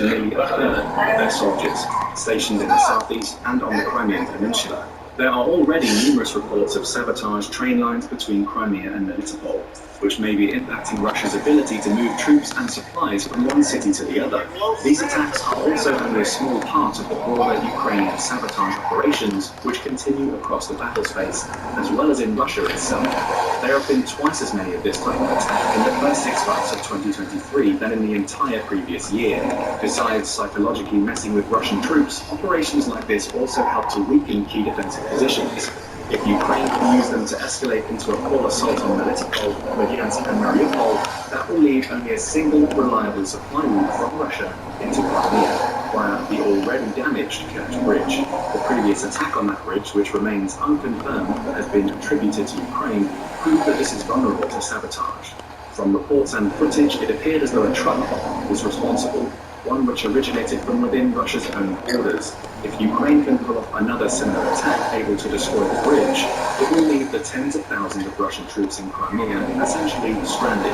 nearly a third of their soldiers stationed in the southeast and on the Crimean Peninsula. There are already numerous reports of sabotaged train lines between Crimea and Melitopol, which may be impacting Russia's ability to move troops and supplies from one city to the other. These attacks are also only a small part of the broader Ukrainian sabotage operations, which continue across the battle space, as well as in Russia itself. There have been twice as many of this type of attack in the first 6 months of 2023 than in the entire previous year. Besides psychologically messing with Russian troops, operations like this also help to weaken key defensive positions. If Ukraine can use them to escalate into a full assault on Melitopol, Berdyansk and Mariupol, that will leave only a single reliable supply route from Russia into Crimea, via the already damaged Kerch Bridge. The previous attack on that bridge, which remains unconfirmed but has been attributed to Ukraine, proved that this is vulnerable to sabotage. From reports and footage, it appeared as though a truck was responsible, one which originated from within Russia's own borders. If Ukraine can pull off another similar attack able to destroy the bridge, it will leave the tens of thousands of Russian troops in Crimea essentially stranded.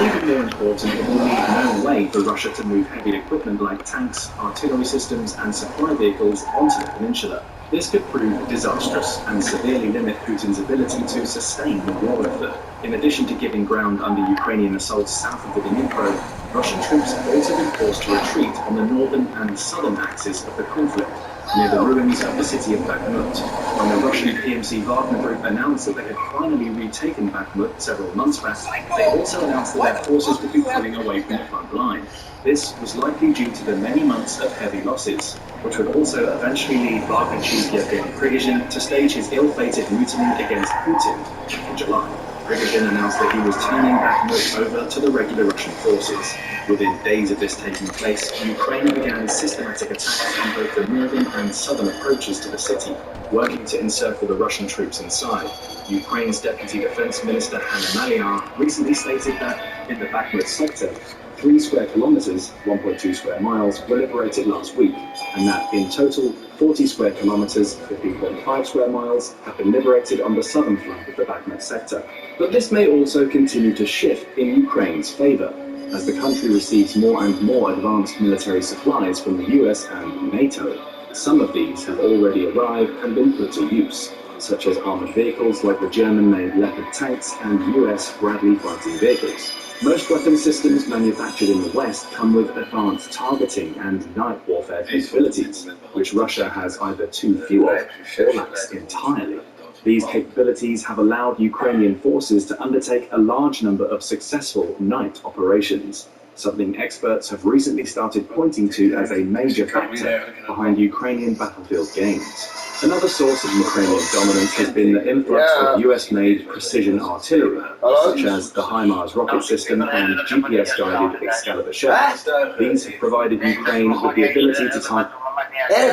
Even more important, it will leave no way for Russia to move heavy equipment like tanks, artillery systems and supply vehicles onto the peninsula. This could prove disastrous and severely limit Putin's ability to sustain the war effort. In addition to giving ground under Ukrainian assaults south of the Dnipro, Russian troops have also been forced to retreat on the northern and southern axis of the conflict, near the ruins of the city of Bakhmut. When the Russian PMC Wagner Group announced that they had finally retaken Bakhmut several months back, they also announced that their forces would be pulling away from the front line. This was likely due to the many months of heavy losses, which would also eventually lead Wagner chief Yevgeny Prigozhin to stage his ill-fated mutiny against Putin in July. Prigozhin announced that he was turning Bakhmut over to the regular Russian forces. Within days of this taking place, Ukraine began systematic attacks on both the northern and southern approaches to the city, working to encircle the Russian troops inside. Ukraine's Deputy Defense Minister Hanna Maliar recently stated that in the Bakhmut sector, 3 square kilometers, 1.2 square miles, were liberated last week, and that in total, 40 square kilometers, 15.5 square miles, have been liberated on the southern flank of the Bakhmut sector. But this may also continue to shift in Ukraine's favor, as the country receives more and more advanced military supplies from the US and NATO. Some of these have already arrived and been put to use, such as armored vehicles like the German-made Leopard tanks and US Bradley fighting vehicles. Most weapon systems manufactured in the West come with advanced targeting and night warfare capabilities, which Russia has either too few of or lacks entirely. These capabilities have allowed Ukrainian forces to undertake a large number of successful night operations, something experts have recently started pointing to as a major factor behind Ukrainian battlefield gains. Another source of Ukrainian dominance has been the influx of US-made precision artillery, such as the HIMARS rocket system and GPS-guided Excalibur shells. These have provided Ukraine with the ability to target...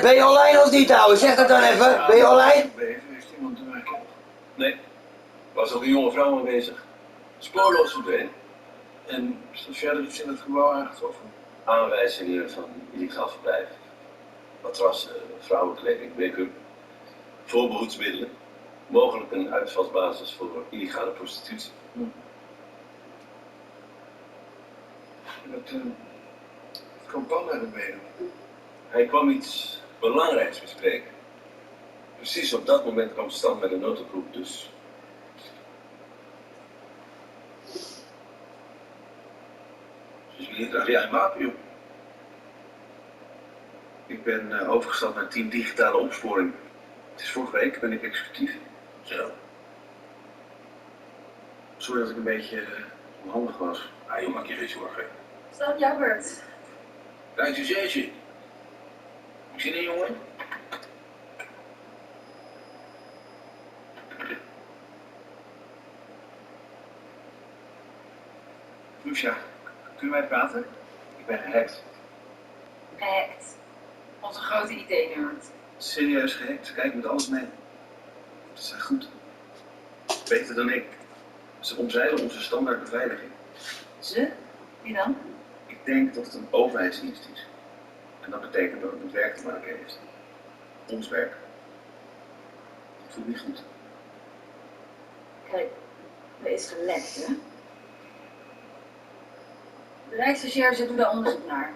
Ben je online of niet, ouwe? Zeg dat dan even. Ben je online? Nee, was ook een jonge vrouw aanwezig. Spoorloos verdwenen. En verder is in het gebouw aangetroffen. Aanwijzingen van illegaal verblijf. Matrassen, vrouwenkleding, make-up, voorbehoedsmiddelen. Mogelijk een uitvalsbasis voor illegale prostitutie. Wat kwam Paul naar de benen? Hij kwam iets belangrijks bespreken. Precies op dat moment kwam Stan met een noodroep, dus... Dus wanneer draag jij een wapen, joh? Ik ben overgestapt naar team digitale opsporing. Het is vorige week, ben ik executief. Zo. Sorry dat ik een beetje onhandig was. Ah, je maakt je geen zorgen. Is dat jouw beurt? Kijk, Suzeetje. Ik zie een jongen. Lucia, kunnen wij praten? Ik ben gehackt. Gehackt. Onze grote IT-nerd. Serieus gehackt? Kijk met alles mee. Ze zijn goed. Beter dan ik. Ze omzeilen onze standaard beveiliging. Ze? Wie dan? Ik denk dat het een overheidsdienst is. En dat betekent dat het met werk te maken heeft. Ons werk. Het voelt niet goed. Kijk, er is gelekt, hè? De Rijksrecherche doet daar onderzoek naar.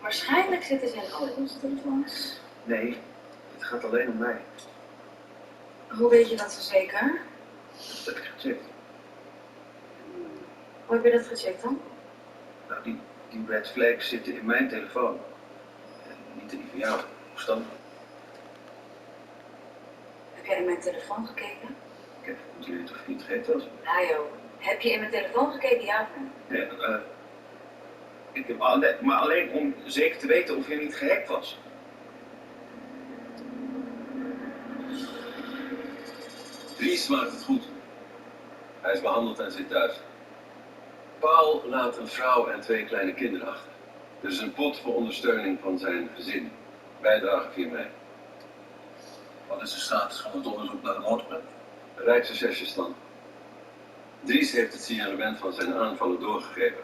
Waarschijnlijk zitten ze in al onze telefoons. Nee, het gaat alleen om mij. Hoe weet je dat zo zeker? Dat heb ik gecheckt. Hoe heb je dat gecheckt dan? Nou, die red flags zitten in mijn telefoon. En niet in die van jou. Verstand? Heb jij in mijn telefoon gekeken? Ik heb jullie toch niet vergeten als... Nou joh, heb je in mijn telefoon gekeken, ja of nee? Ja, ik heb maar alleen om zeker te weten of je niet gehackt was. Dries maakt het goed. Hij is behandeld en zit thuis. Paul laat een vrouw en 2 kleine kinderen achter. Er is een pot voor ondersteuning van zijn gezin. Bijdrage via mij. Wat is de status van het onderzoek naar de moordplan? Rijksrecherchestand. Dries heeft het signalement van zijn aanvallen doorgegeven.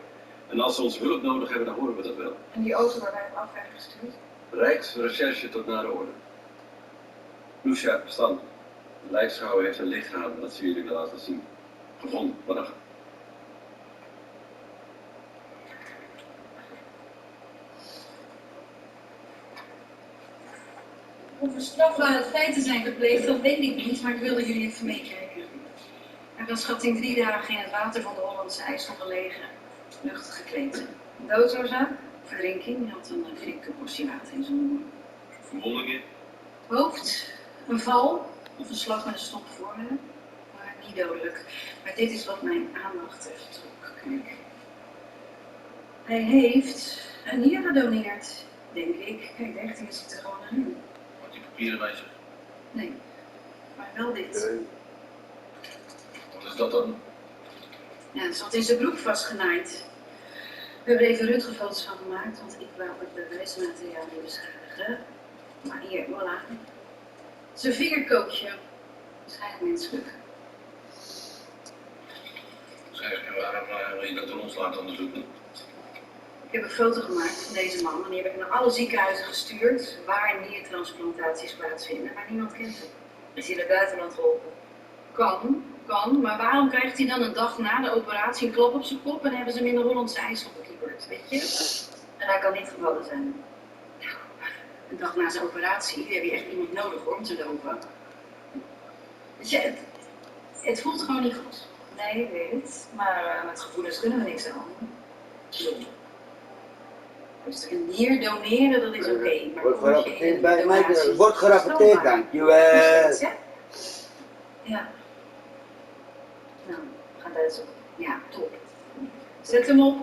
En als ze onze hulp nodig hebben, dan horen we dat wel. En die auto waar wij hem af werden gestuurd? Rijksrecherche tot na de orde. Lucia, verstand. De lijkschouwer heeft een lichaam dat ze jullie willen laten zien. Gevonden vannacht. Of er strafbare feiten zijn gepleegd, dat weet ik niet, maar ik wilde jullie even meekijken. Er was schatting 3 dagen in het water van de Hollandse IJssel gelegen, luchtig gekleed. Doodsoorzaak? Verdrinking, hij had een flinke portie water in zijn longen. Verwondingen? Hoofd? Een val? Of een slag met een stomp voorwerp? Maar niet dodelijk. Maar dit is wat mijn aandacht even trok. Kijk. Hij heeft een nier gedoneerd, denk ik. Kijk, de hechting zit er gewoon in. Wat die papieren bij zich. Nee, maar wel dit. Wat is dat dan? Ja, het zat in zijn broek vastgenaaid. We hebben er even röntgenfoto's van gemaakt, want ik wou het bewijsmateriaal niet beschadigen. Maar hier, voilà. Zijn vingerkoopje. Waarschijnlijk menselijk. Zeg, en waarom wil je dat door ons laten onderzoeken? Ik heb een foto gemaakt van deze man en die heb ik naar alle ziekenhuizen gestuurd waar niertransplantaties plaatsvinden, maar niemand kent hem. Is hij in het buitenland geholpen? Kan, maar waarom krijgt hij dan een dag na de operatie een klap op zijn kop en hebben ze hem in de Hollandse IJssel gekieperd, weet je? En hij kan niet gevallen zijn. Een dag na zijn operatie heb je echt iemand nodig om te lopen. Weet je, het voelt gewoon niet goed. Nee, ik weet het. Maar met gevoelens kunnen we niks aan. Dus een nier doneren, dat is oké. Maar Wordt hoe moet je gerapporteerd in bij een mij. donatie Wordt gerapporteerd, dankjewel. Ja. Nou, we gaan thuis op. Ja, top. Zet hem op.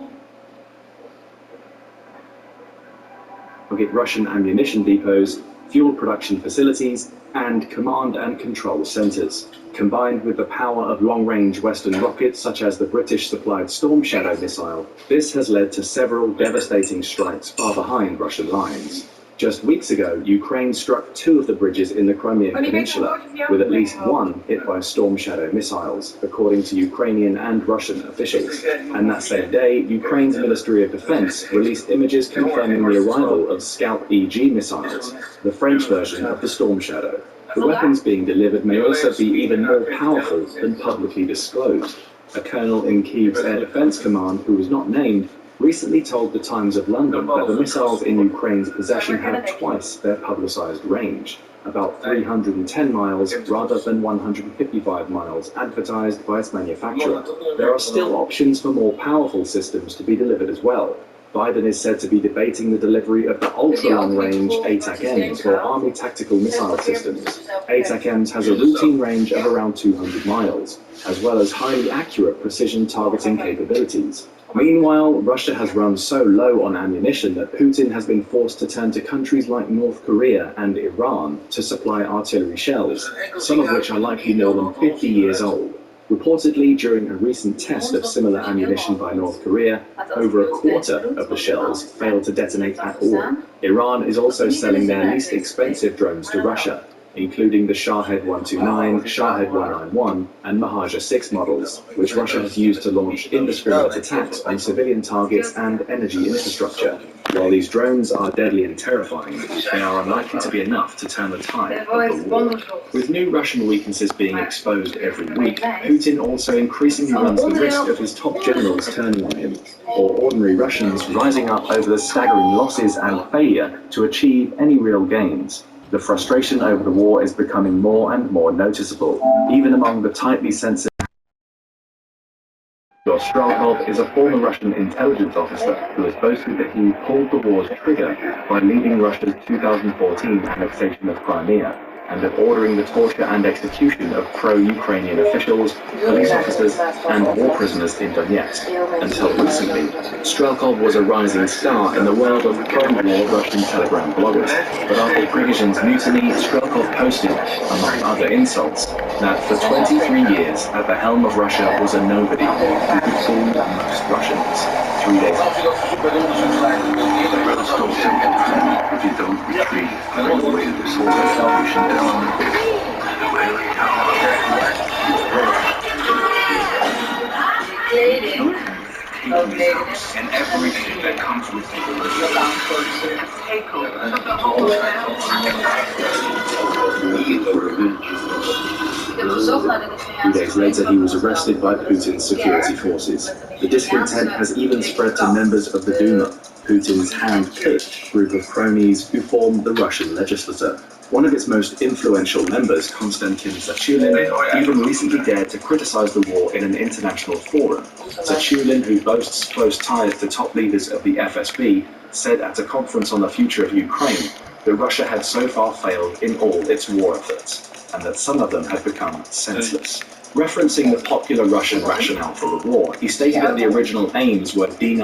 Target Russian ammunition depots, fuel production facilities, and command and control centers. Combined with the power of long-range Western rockets such as the British-supplied Storm Shadow missile, this has led to several devastating strikes far behind Russian lines. Just weeks ago, Ukraine struck 2 of the bridges in the Crimean Peninsula, with at least 1 hit by Storm Shadow missiles, according to Ukrainian and Russian officials. And that same day, Ukraine's Ministry of Defense released images confirming the arrival of Scalp EG missiles, the French version of the Storm Shadow. The weapons being delivered may also be even more powerful than publicly disclosed. A colonel in Kyiv's Air Defense Command, who was not named, recently told the Times of London that the missiles in Ukraine's possession have twice their publicized range, about 310 miles rather than 155 miles advertised by its manufacturer. There are still options for more powerful systems to be delivered as well. Biden is said to be debating the delivery of the ultra-long-range ATACMS, or Army Tactical Missile Systems. ATACMS has a routine range of around 200 miles, as well as highly accurate precision targeting capabilities. Meanwhile, Russia has run so low on ammunition that Putin has been forced to turn to countries like North Korea and Iran to supply artillery shells, some of which are likely more than 50 years old. Reportedly, during a recent test of similar ammunition by North Korea, over a quarter of the shells failed to detonate at all. Iran is also selling their least expensive drones to Russia. including the Shahed 129, Shahed 191, and Mahaja 6 models, which Russia has used to launch indiscriminate attacks on civilian targets and energy infrastructure. While these drones are deadly and terrifying, they are unlikely to be enough to turn the tide of the war. With new Russian weaknesses being exposed every week, Putin also increasingly runs the risk of his top generals turning on him, or ordinary Russians rising up over the staggering losses and failure to achieve any real gains. The frustration over the war is becoming more and more noticeable, even among the tightly censored. Igor Strelkov is a former Russian intelligence officer who has boasted that he pulled the war's trigger by leading Russia's 2014 annexation of Crimea, and of ordering the torture and execution of pro-Ukrainian officials, police officers, and war prisoners in Donetsk. Until recently, Strelkov was a rising star in the world of pro-war Russian Telegram bloggers. But after Prigozhin's mutiny, Strelkov posted, among other insults, that for 23 years at the helm of Russia was a nobody who could fool most Russians. 3 days If you don't retreat, all the way to the soul of salvation is on the way. and everything that comes with it. Takeover. 2 days later, he was arrested by Putin's security forces. The discontent has even spread to members of the Duma, Putin's hand-picked group of cronies who formed the Russian legislature. One of its most influential members, Konstantin Zachulin, even recently dared to criticize the war in an international forum. Zachulin, who boasts close ties to top leaders of the FSB, said at a conference on the future of Ukraine that Russia had so far failed in all its war efforts, and that some of them had become senseless. Referencing the popular Russian rationale for the war, he stated that the original aims were denazifying